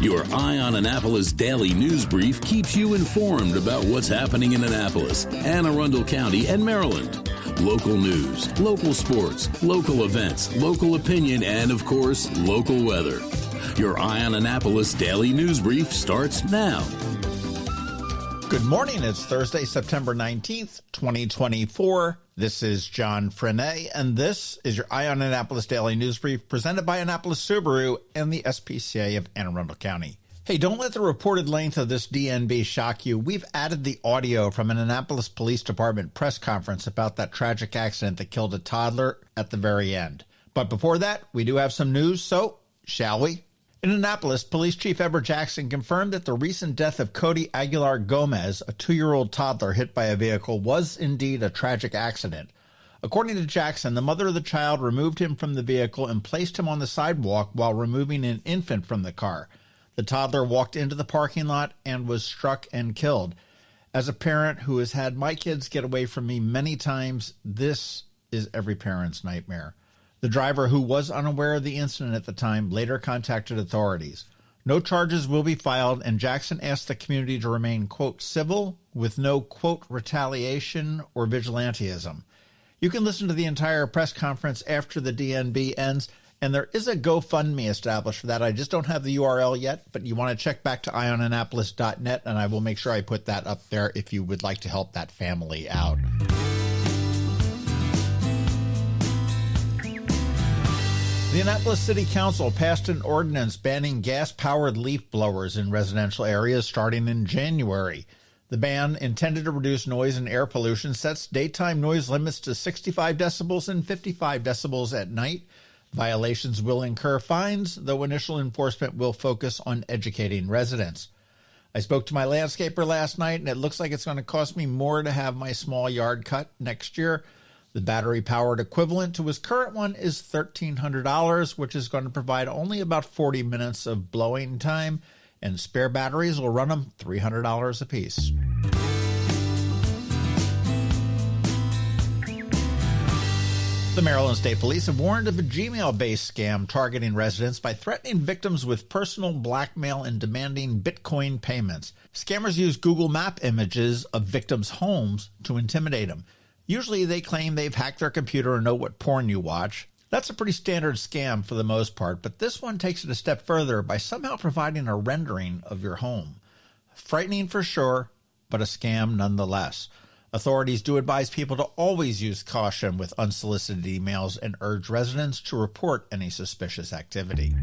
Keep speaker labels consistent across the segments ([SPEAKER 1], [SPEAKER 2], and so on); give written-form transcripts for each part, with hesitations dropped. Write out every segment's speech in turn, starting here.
[SPEAKER 1] Your Eye on Annapolis daily news brief keeps you informed about what's happening in Annapolis, Anne Arundel County, and Maryland. Local news, local sports, local events, local opinion, and, of course, local weather. Your Eye on Annapolis daily news brief starts now.
[SPEAKER 2] Good morning. It's Thursday, September 19th, 2024. This is John Frenaye, and this is your Eye on Annapolis Daily News Brief presented by Annapolis Subaru and the SPCA of Anne Arundel County. Hey, don't let the reported length of this DNB shock you. We've added the audio from an Annapolis Police Department press conference about that tragic accident that killed a toddler at the very end. But before that, we do have some news, so shall we? In Annapolis, Police Chief Edward Jackson confirmed that the recent death of Cody Aguilar Gomez, a 2-year-old toddler hit by a vehicle, was indeed a tragic accident. According to Jackson, the mother of the child removed him from the vehicle and placed him on the sidewalk while removing an infant from the car. The toddler walked into the parking lot and was struck and killed. As a parent who has had my kids get away from me many times, this is every parent's nightmare. The driver, who was unaware of the incident at the time, later contacted authorities. No charges will be filed, and Jackson asked the community to remain, quote, civil, with no, quote, retaliation or vigilantism. You can listen to the entire press conference after the DNB ends, and there is a GoFundMe established for that. I just don't have the URL yet, but you want to check back to eyeonannapolis.net, and I will make sure I put that up there if you would like to help that family out. The Annapolis City Council passed an ordinance banning gas-powered leaf blowers in residential areas starting in January. The ban, intended to reduce noise and air pollution, sets daytime noise limits to 65 decibels and 55 decibels at night. Violations will incur fines, though initial enforcement will focus on educating residents. I spoke to my landscaper last night, and it looks like it's going to cost me more to have my small yard cut next year. The battery-powered equivalent to his current one is $1,300, which is going to provide only about 40 minutes of blowing time, and spare batteries will run them $300 apiece. The Maryland State Police have warned of a Gmail-based scam targeting residents by threatening victims with personal blackmail and demanding Bitcoin payments. Scammers use Google Map images of victims' homes to intimidate them. Usually they claim they've hacked their computer and know what porn you watch. That's a pretty standard scam for the most part, but this one takes it a step further by somehow providing a rendering of your home. Frightening for sure, but a scam nonetheless. Authorities do advise people to always use caution with unsolicited emails and urge residents to report any suspicious activity.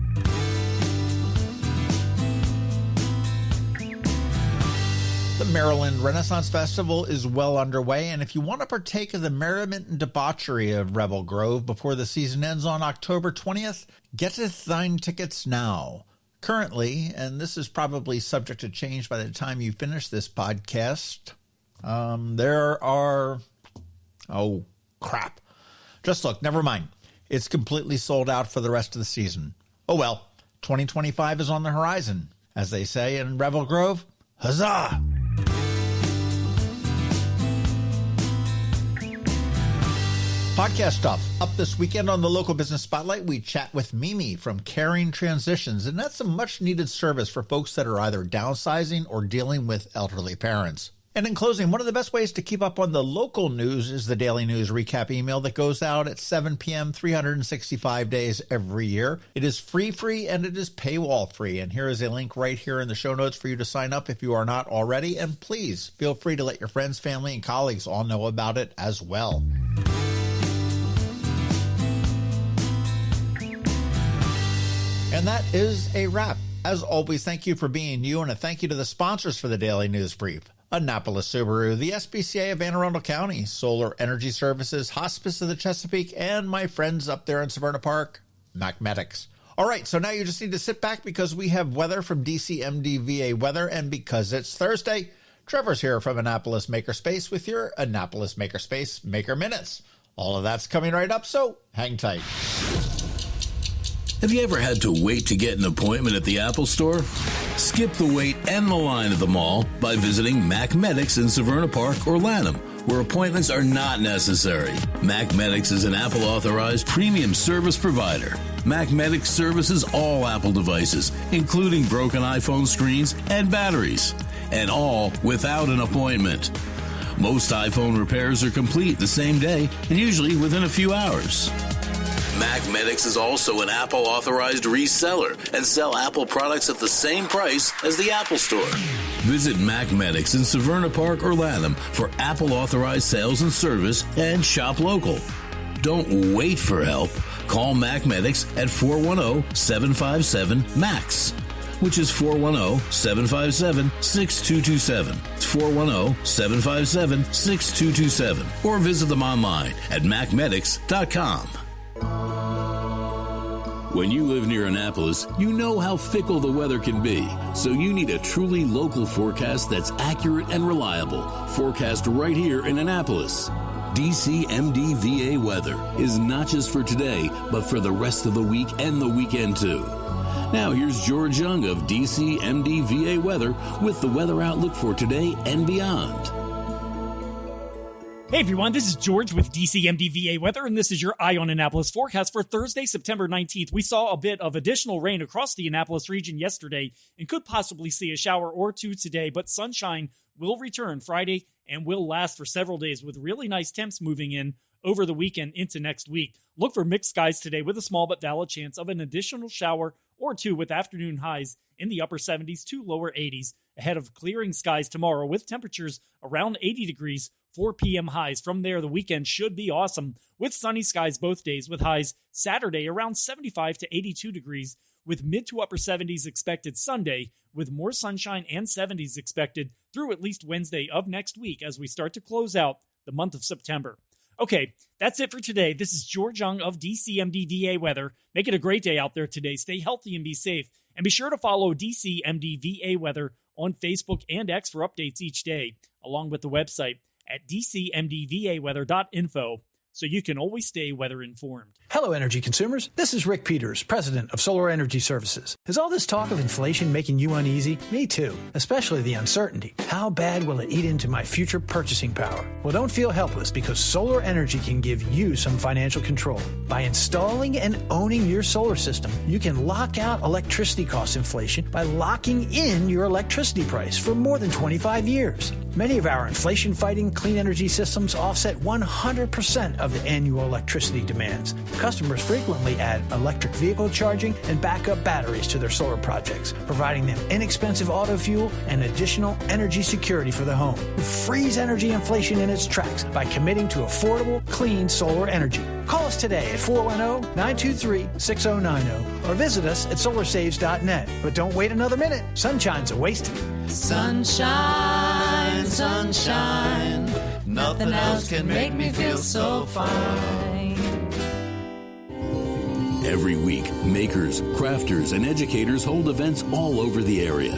[SPEAKER 2] The Maryland Renaissance Festival is well underway, and if you want to partake of the merriment and debauchery of Revel Grove before the season ends on October 20th, getteth thine tickets now. Currently, and this is probably subject to change by the time you finish this podcast, there are... Oh, crap. Just look, never mind. It's completely sold out for the rest of the season. Oh well, 2025 is on the horizon. As they say in Revel Grove, huzzah! Podcast stuff. Up this weekend on the Local Business Spotlight, we chat with Mimi from Caring Transitions, and that's a much-needed service for folks that are either downsizing or dealing with elderly parents. And in closing, one of the best ways to keep up on the local news is the Daily News Recap email that goes out at 7 p.m. 365 days every year. It is free, and it is paywall-free. And here is a link right here in the show notes for you to sign up if you are not already. And please feel free to let your friends, family, and colleagues all know about it as well. And that is a wrap. As always, thank you for being you, and a thank you to the sponsors for the Daily News Brief. Annapolis Subaru, the SPCA of Anne Arundel County, Solar Energy Services, Hospice of the Chesapeake, and my friends up there in Severna Park, Mathematics. All right, so now you just need to sit back because we have weather from DCMDVA Weather, and because it's Thursday, Trevor's here from Annapolis Makerspace with your Annapolis Makerspace Maker Minutes. All of that's coming right up, so hang tight.
[SPEAKER 1] Have you ever had to wait to get an appointment at the Apple Store? Skip the wait and the line at the mall by visiting Mathematics in Severna Park or Lanham, where appointments are not necessary. Mathematics is an Apple-authorized premium service provider. MacMedics services all Apple devices, including broken iPhone screens and batteries, and all without an appointment. Most iPhone repairs are complete the same day and usually within a few hours. MacMedics is also an Apple authorized reseller and sell Apple products at the same price as the Apple Store. Visit MacMedics in Severna Park or Lanham for Apple authorized sales and service and shop local. Don't wait for help. Call MacMedics at 410-757-MAX, which is 410-757-6227. It's 410-757-6227. Or visit them online at macmedics.com. When you live near Annapolis, you know how fickle the weather can be. So you need a truly local forecast that's accurate and reliable. Forecast right here in Annapolis. DCMDVA weather is not just for today, but for the rest of the week and the weekend too. Now here's George Young of DCMDVA weather with the weather outlook for today and beyond.
[SPEAKER 3] Hey everyone, this is George with DCMDVA Weather, and this is your Eye on Annapolis forecast for Thursday, September 19th. We saw a bit of additional rain across the Annapolis region yesterday and could possibly see a shower or two today, but sunshine will return Friday and will last for several days with really nice temps moving in over the weekend into next week. Look for mixed skies today with a small but valid chance of an additional shower or two with afternoon highs in the upper 70s to lower 80s ahead of clearing skies tomorrow with temperatures around 80 degrees. 4 p.m. highs. From there, the weekend should be awesome with sunny skies both days with highs Saturday around 75 to 82 degrees with mid to upper 70s expected Sunday with more sunshine and 70s expected through at least Wednesday of next week as we start to close out the month of September. Okay, that's it for today. This is George Young of DCMDVA Weather. Make it a great day out there today. Stay healthy and be safe. And be sure to follow DCMDVA Weather on Facebook and X for updates each day, along with the website at dcmdvaweather.info, so you can always stay weather informed.
[SPEAKER 4] Hello, energy consumers. This is Rick Peters, president of Solar Energy Services. Is all this talk of inflation making you uneasy? Me too, especially the uncertainty. How bad will it eat into my future purchasing power? Well, don't feel helpless because solar energy can give you some financial control. By installing and owning your solar system, you can lock out electricity cost inflation by locking in your electricity price for more than 25 years. Many of our inflation-fighting clean energy systems offset 100% of the annual electricity demands. Customers frequently add electric vehicle charging and backup batteries to their solar projects, providing them inexpensive auto fuel and additional energy security for the home. Freeze energy inflation in its tracks by committing to affordable, clean solar energy. Call us today at 410-923-6090 or visit us at solarsaves.net. But don't wait another minute. Sunshine's a wasted.
[SPEAKER 5] Sunshine, sunshine, nothing else can make me feel so fine.
[SPEAKER 1] Every week, makers, crafters, and educators hold events all over the area.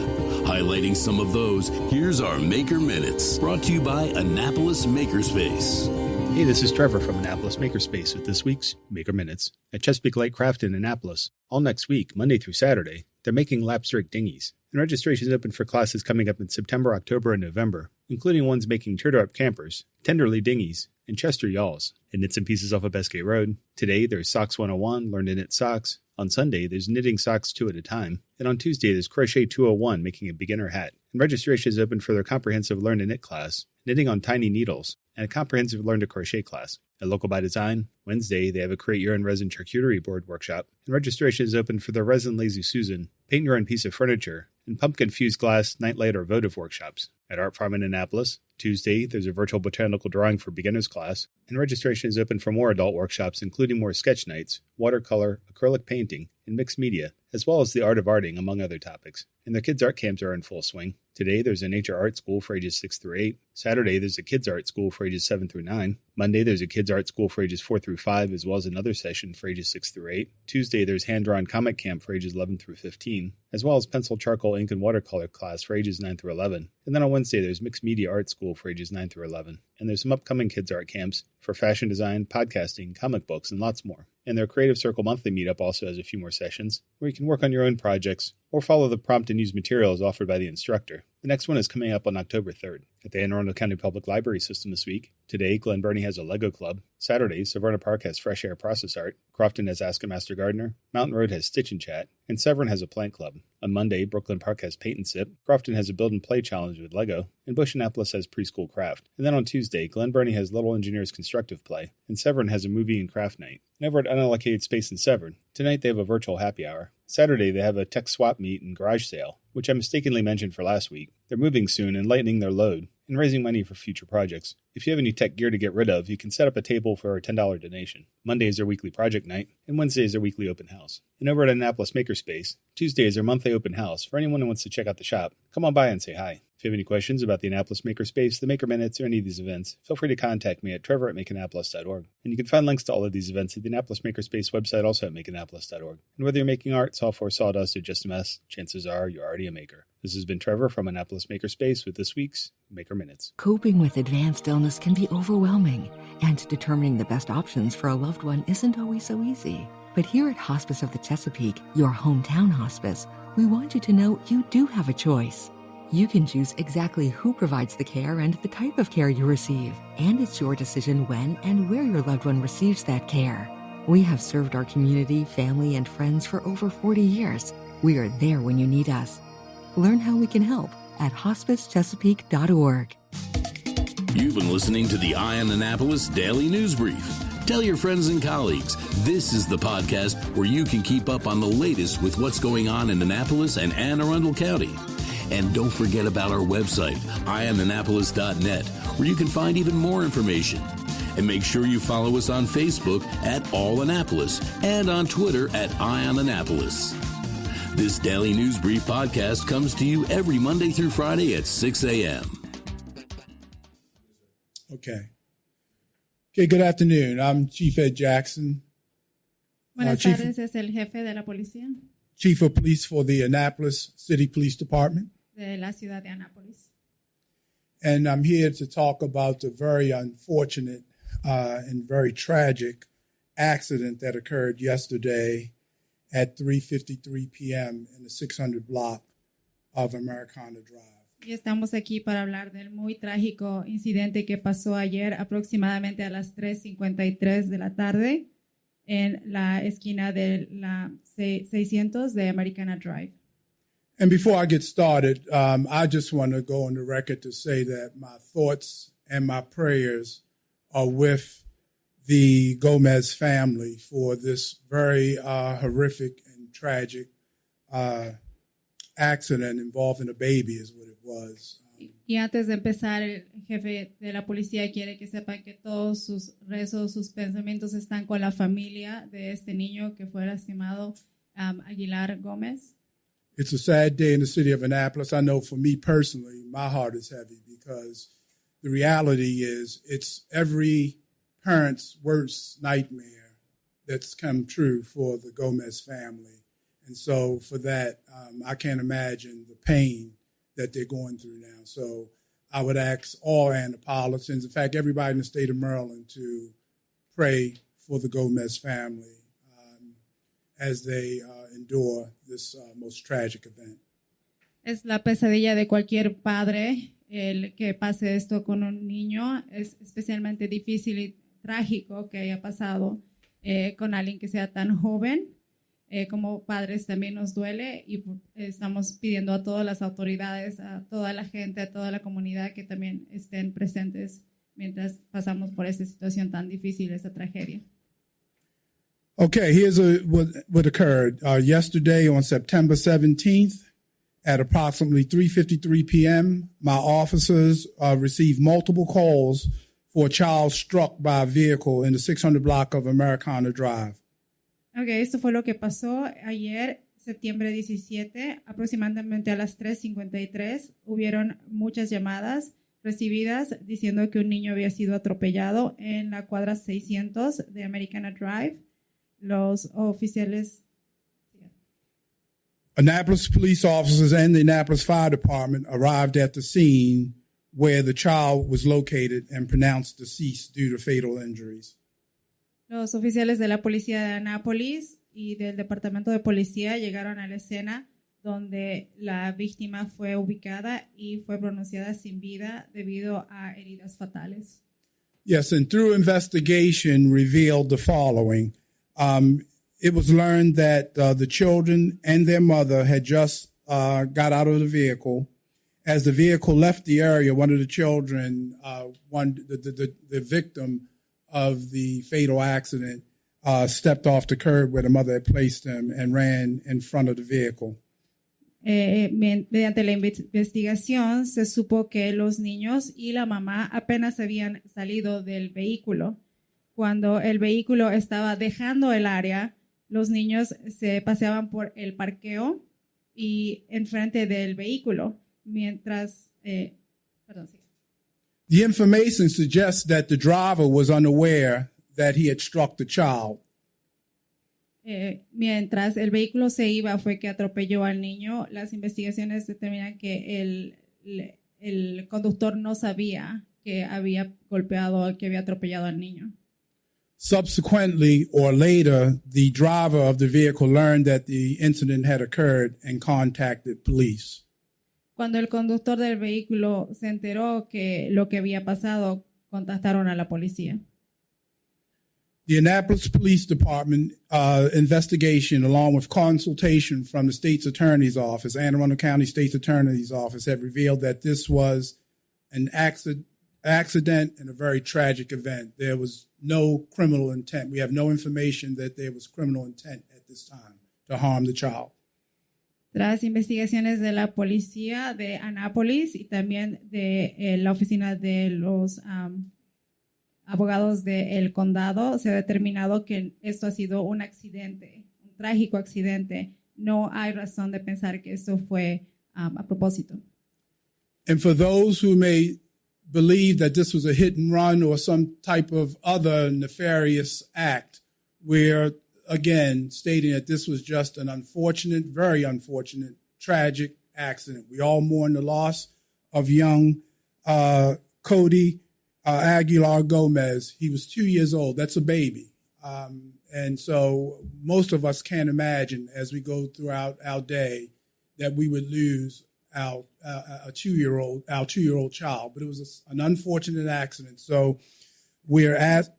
[SPEAKER 1] Highlighting some of those, here's our Maker Minutes, brought to you by Annapolis Makerspace.
[SPEAKER 6] Hey, this is Trevor from Annapolis Makerspace with this week's Maker Minutes. At Chesapeake Light Craft in Annapolis, all next week, Monday through Saturday, they're making lapstrake dinghies. And registration is open for classes coming up in September, October, and November, including ones making turtle-up campers, tenderly dinghies, and Chester yawls. And Knits and Pieces off of Bestgate Road. Today, there's Socks 101, Learn to Knit Socks. On Sunday, there's Knitting Socks 2 at a time. And on Tuesday, there's Crochet 201, making a beginner hat. And registration is open for their comprehensive Learn to Knit class, Knitting on Tiny Needles, and a comprehensive Learn to Crochet class. At Local by Design, Wednesday, they have a Create Your Own Resin Charcuterie Board workshop. And registration is open for their Resin Lazy Susan, Paint Your Own Piece of Furniture, and Pumpkin Fused Glass Nightlight or Votive workshops. At Art Farm in Annapolis, Tuesday, there's a virtual botanical drawing for beginners class, and registration is open for more adult workshops, including more sketch nights, watercolor, acrylic painting, and mixed media, as well as the art of arting, among other topics. And their kids' art camps are in full swing. Today, there's a nature art school for ages 6 through 8. Saturday, there's a kids' art school for ages 7 through 9. Monday, there's a kids' art school for ages 4 through 5, as well as another session for ages 6 through 8. Tuesday, there's hand-drawn comic camp for ages 11 through 15, as well as pencil, charcoal, ink, and watercolor class for ages 9 through 11. And then on Wednesday, there's mixed media art school for ages 9 through 11. And there's some upcoming kids' art camps for fashion design, podcasting, comic books, and lots more. And their Creative Circle monthly meetup also has a few more sessions where you can work on your own projects or follow the prompt and use materials offered by the instructor. year. The next one is coming up on October 3rd at the Anne Arundel County Public Library System this week. Today, Glen Burnie has a Lego Club. Saturday, Severna Park has Fresh Air Process Art. Crofton has Ask a Master Gardener. Mountain Road has Stitch and Chat. And Severn has a Plant Club. On Monday, Brooklyn Park has Paint and Sip. Crofton has a Build and Play Challenge with Lego. And Bush Annapolis has Preschool Craft. And then on Tuesday, Glen Burnie has Little Engineers Constructive Play. And Severn has a Movie and Craft Night. And over at Unallocated Space in Severn, tonight they have a virtual happy hour. Saturday, they have a tech swap meet and garage sale, which I mistakenly mentioned for last week. They're moving soon and lightening their load and raising money for future projects. If you have any tech gear to get rid of, you can set up a table for a $10 donation. Monday is their weekly project night, and Wednesday is their weekly open house. And over at Annapolis Makerspace, Tuesday is their monthly open house. For anyone who wants to check out the shop, come on by and say hi. If you have any questions about the Annapolis Makerspace, the Maker Minutes, or any of these events, feel free to contact me at trevor@makeannapolis.org. And you can find links to all of these events at the Annapolis Makerspace website, also at makeannapolis.org. And whether you're making art, software, sawdust, or just a mess, chances are you're already a maker. This has been Trevor from Annapolis Makerspace with this week's Maker Minutes.
[SPEAKER 7] Coping with advanced illness can be overwhelming, and determining the best options for a loved one isn't always so easy. But here at Hospice of the Chesapeake, your hometown hospice, we want you to know you do have a choice. You can choose exactly who provides the care and the type of care you receive, and it's your decision when and where your loved one receives that care. We have served our community, family, and friends for over 40 years. We are there when you need us. Learn how we can help at hospicechesapeake.org.
[SPEAKER 1] You've been listening to the Eye on Annapolis Daily News Brief. Tell your friends and colleagues, this is the podcast where you can keep up on the latest with what's going on in Annapolis and Anne Arundel County. And don't forget about our website, eyeonannapolis.net, where you can find even more information. And make sure you follow us on Facebook at All Annapolis and on Twitter at Eye on Annapolis. This Daily News Brief podcast comes to you every Monday through Friday at 6 a.m.
[SPEAKER 8] Okay, good afternoon. I'm Chief Ed Jackson.
[SPEAKER 9] Buenas tardes, es el jefe de la policía
[SPEAKER 8] Chief of Police for the Annapolis City Police Department.
[SPEAKER 9] de la ciudad de Annapolis.
[SPEAKER 8] And I'm here to talk about the very unfortunate and very tragic accident that occurred yesterday at 3:53 p.m. in the 600 block of Americana Drive.
[SPEAKER 9] Y estamos aquí para hablar del muy trágico incidente que pasó ayer aproximadamente a las 3:53 de la tarde en la esquina de la 600 de Americana Drive.
[SPEAKER 8] And before I get started, I just want to go on the record to say that my thoughts and my prayers are with the Gomez family for this very horrific and tragic accident involving a baby is what it was.
[SPEAKER 9] Y antes de empezar, el jefe de la policía quiere que sepan que todos sus rezos, sus pensamientos están con la familia de este niño que fue lastimado, Aguilar Gómez.
[SPEAKER 8] It's a sad day in the city of Annapolis. I know for me personally, my heart is heavy because the reality is it's every parent's worst nightmare that's come true for the Gomez family. And so for that, I can't imagine the pain that they're going through now. So I would ask all Annapolitans, in fact, everybody in the state of Maryland, to pray for the Gomez family as they endure this most tragic event.
[SPEAKER 9] Es la pesadilla de cualquier padre el que pase esto con un niño. Es especialmente difícil y trágico que haya pasado con alguien que sea tan joven. Como padres también nos duele y estamos pidiendo a todas las autoridades, a toda la gente, a toda la comunidad que también estén presentes mientras pasamos por esta situación tan difícil, esta tragedia.
[SPEAKER 8] Okay, here's what occurred. Yesterday on September 17th at approximately 3:53 p.m., my officers received multiple calls for a child struck by a vehicle in the 600 block of Americana Drive.
[SPEAKER 9] Okay, esto fue lo que pasó ayer, septiembre 17, aproximadamente a las 3:53. Hubieron muchas llamadas recibidas diciendo que un niño había sido atropellado en la cuadra 600 de Americana Drive. Los oficiales...
[SPEAKER 8] Annapolis police officers and the Annapolis Fire Department arrived at the scene where the child was located and pronounced deceased due to fatal injuries.
[SPEAKER 9] Los oficiales de la policía de Annapolis y del departamento de policía llegaron a la escena donde la víctima fue ubicada y fue pronunciada sin vida debido a heridas fatales.
[SPEAKER 8] Yes, and through investigation revealed the following. It was learned that the children and their mother had just got out of the vehicle. As the vehicle left the area, one of the children, the victim of the fatal accident, stepped off the curb where the mother had placed him and ran in front of the vehicle.
[SPEAKER 9] Mediante la investigación se supo que los niños y la mamá apenas habían salido del vehículo. Cuando el vehículo estaba dejando el área, los niños se paseaban por el parqueo y enfrente del vehículo, mientras...
[SPEAKER 8] The information suggests that the driver was unaware that he had struck the child.
[SPEAKER 9] Mientras el vehículo se iba fue que atropelló al niño. Las investigaciones determinan que el conductor no sabía que había golpeado, que había atropellado al niño.
[SPEAKER 8] Subsequently or later, the driver of the vehicle learned that the incident had occurred and contacted police.
[SPEAKER 9] Cuando el conductor del vehículo se enteró que lo que había pasado, contactaron a la policía.
[SPEAKER 8] The Annapolis Police Department investigation, along with consultation from the state's attorney's office, Anne Arundel County State's Attorney's Office, have revealed that this was an accident and a very tragic event. There was no criminal intent. We have no information that there was criminal intent at this time to harm the child.
[SPEAKER 9] Tras investigaciones de la policía de Annapolis y también de la oficina de los abogados del condado, se ha determinado que esto ha sido un accidente, un trágico accidente. No hay razón de pensar que esto fue a propósito.
[SPEAKER 8] And for those who may believe that this was a hit and run or some type of other nefarious act, we're again stating that this was just an unfortunate, very unfortunate, tragic accident. We all mourn the loss of young Cody Aguilar Gomez. He was 2 years old. That's a baby. And so most of us can't imagine as we go throughout our day that we would lose our two-year-old child. But it was an unfortunate accident. So we're at...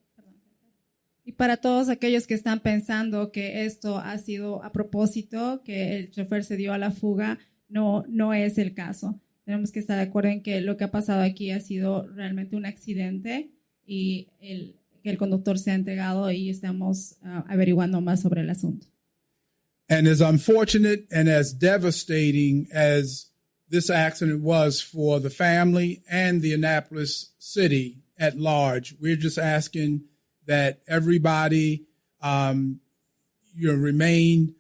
[SPEAKER 9] Y para todos aquellos que están pensando que esto ha sido a propósito, que el chofer se dio a la fuga, no es el caso. Tenemos que estar de acuerdo en que lo que ha pasado aquí ha sido realmente un accidente y que el conductor se ha entregado y estamos averiguando más sobre el asunto.
[SPEAKER 8] And as unfortunate and as devastating as this accident was for the family and the Annapolis city at large, we're just asking that everybody remain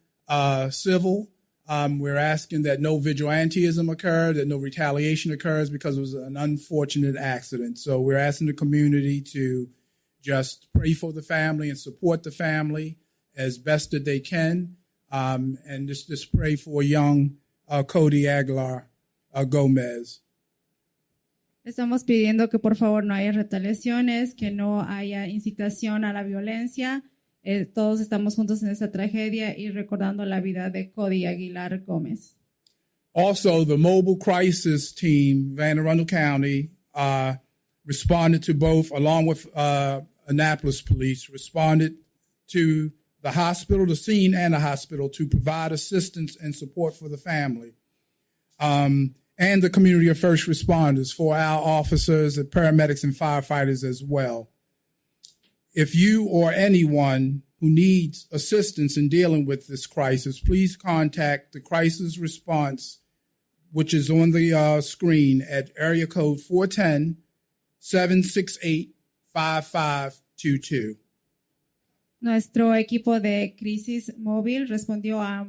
[SPEAKER 8] civil. We're asking that no vigilantism occur, that no retaliation occurs because it was an unfortunate accident. So we're asking the community to just pray for the family and support the family as best that they can, and just pray for young Cody Aguilar Gomez.
[SPEAKER 9] Estamos pidiendo que por favor no haya retaliaciones, que no haya incitación a la violencia. Todos estamos juntos en esta tragedia y recordando la vida de Cody Aguilar Gómez.
[SPEAKER 8] Also, the mobile crisis team, Anne Arundel County, responded to both, along with Annapolis Police, responded to the hospital, the scene and the hospital, to provide assistance and support for the family. And the community of first responders, for our officers and paramedics and firefighters as well. If you or anyone who needs assistance in dealing with this crisis, please contact the crisis response, which is on the screen at area code 410-768-5522.
[SPEAKER 9] Nuestro equipo de crisis móvil respondió a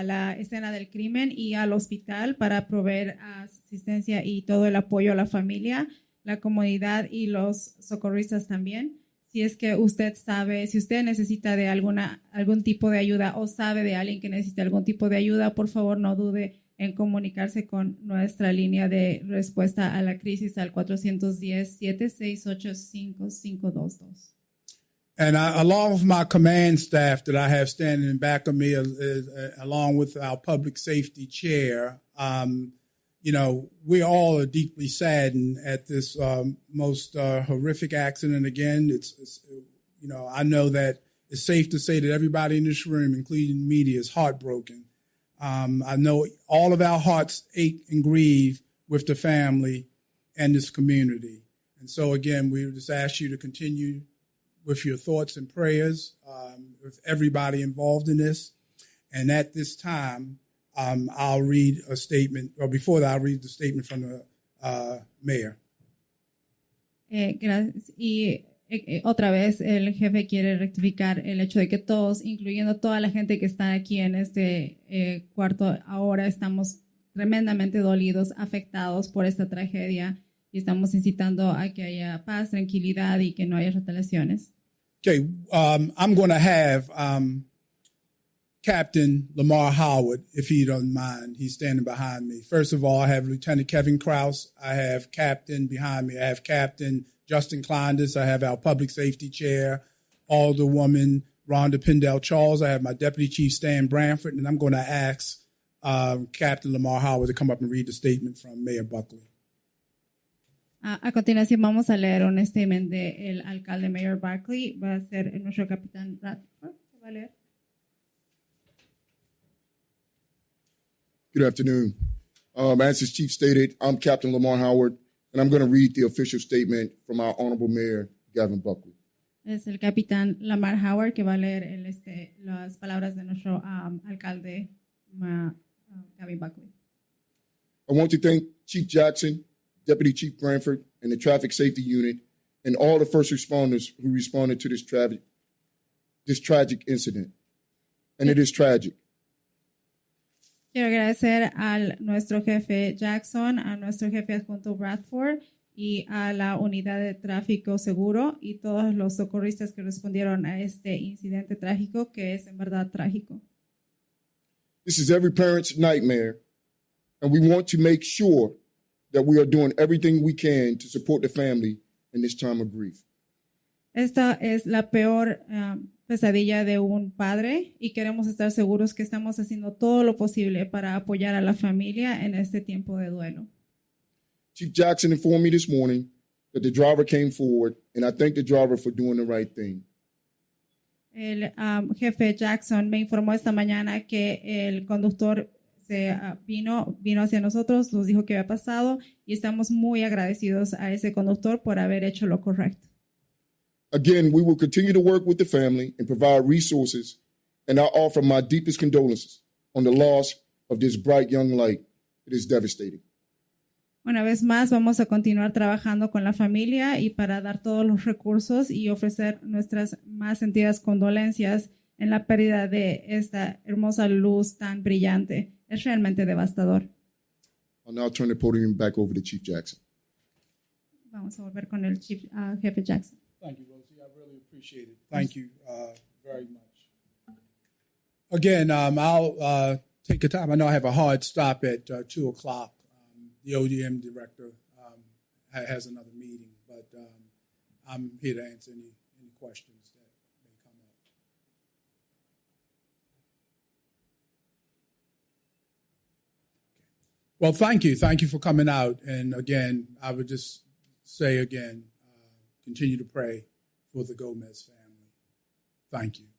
[SPEAKER 9] la escena del crimen y al hospital para proveer asistencia y todo el apoyo a la familia, la comunidad y los socorristas también. Si es que usted sabe, si usted necesita de algún tipo de ayuda o sabe de alguien que necesita algún tipo de ayuda, por favor no dude en comunicarse con nuestra línea de respuesta a la crisis al 410-768-5522.
[SPEAKER 8] And along with my command staff that I have standing in back of me, along with our public safety chair, we all are deeply saddened at this most horrific accident again. I know that it's safe to say that everybody in this room, including the media, is heartbroken. I know all of our hearts ache and grieve with the family and this community. And so, again, we just ask you to continue with your thoughts and prayers with everybody involved in this. And at this time, I'll read a statement, or before that, I'll read the statement from the mayor.
[SPEAKER 9] Gracias. Y otra vez el jefe quiere rectificar el hecho de que todos, incluyendo toda la gente que está aquí en este cuarto, ahora estamos tremendamente dolidos, afectados por esta tragedia y estamos incitando a que haya paz, tranquilidad y que no haya retaliaciones.
[SPEAKER 8] Okay, I'm going to have Captain Lamar Howard, if he doesn't mind. He's standing behind me. First of all, I have Lieutenant Kevin Krause. I have Captain behind me. I have Captain Justin Kleindes. I have our public safety chair, Alderwoman Rhonda Pindell Charles. I have my Deputy Chief Stan Branford, and I'm going to ask Captain Lamar Howard to come up and read the statement from Mayor Buckley.
[SPEAKER 9] A continuación vamos a leer un statement del alcalde Mayor Buckley. Va a ser nuestro capitán Bradford. Va a leer.
[SPEAKER 10] Good afternoon. As his chief stated, I'm Captain Lamar Howard, and I'm going to read the official statement from our Honorable Mayor, Gavin Buckley.
[SPEAKER 9] Es el capitán Lamar Howard que va a leer las palabras de nuestro alcalde Gavin Buckley.
[SPEAKER 10] I want to thank Chief Jackson, Deputy Chief Branford, and the Traffic Safety Unit, and all the first responders who responded to this tragic incident. And it is tragic.
[SPEAKER 9] Quiero agradecer a nuestro jefe Jackson, a nuestro jefe adjunto Bradford y a la unidad de tráfico seguro y todos los socorristas que respondieron a este incidente trágico que es en verdad trágico.
[SPEAKER 10] This is every parent's nightmare, and we want to make sure that we are doing everything we can to support the family in this time of grief.
[SPEAKER 9] Esta es la peor pesadilla de un padre y queremos estar seguros que estamos haciendo todo lo posible para apoyar a la familia en este tiempo de duelo.
[SPEAKER 10] Chief Jackson informed me this morning that the driver came forward, and I thank the driver for doing the right thing.
[SPEAKER 9] El jefe Jackson me informó esta mañana que el conductor vino hacia nosotros, nos dijo qué había pasado y estamos muy agradecidos a ese conductor por haber hecho lo correcto.
[SPEAKER 10] Again, we will continue to work with the family and provide resources, and I offer my deepest condolences on the loss of this bright young light. It is devastating.
[SPEAKER 9] Una vez más, vamos a continuar trabajando con la familia y para dar todos los recursos y ofrecer nuestras más sentidas condolencias en la pérdida de esta hermosa luz tan brillante. Es realmente devastador.
[SPEAKER 10] I'll now turn the podium back over to Chief Jackson.
[SPEAKER 9] Vamos a volver con el jefe Jackson.
[SPEAKER 8] Thank you, Rosie. I really appreciate it. Thank you very much. Again, I'll take a time. I know I have a hard stop at 2 o'clock. The ODM director has another meeting, but I'm here to answer any questions that may come up. Well, thank you. Thank you for coming out. And again, I would just say again, continue to pray for the Gomez family. Thank you.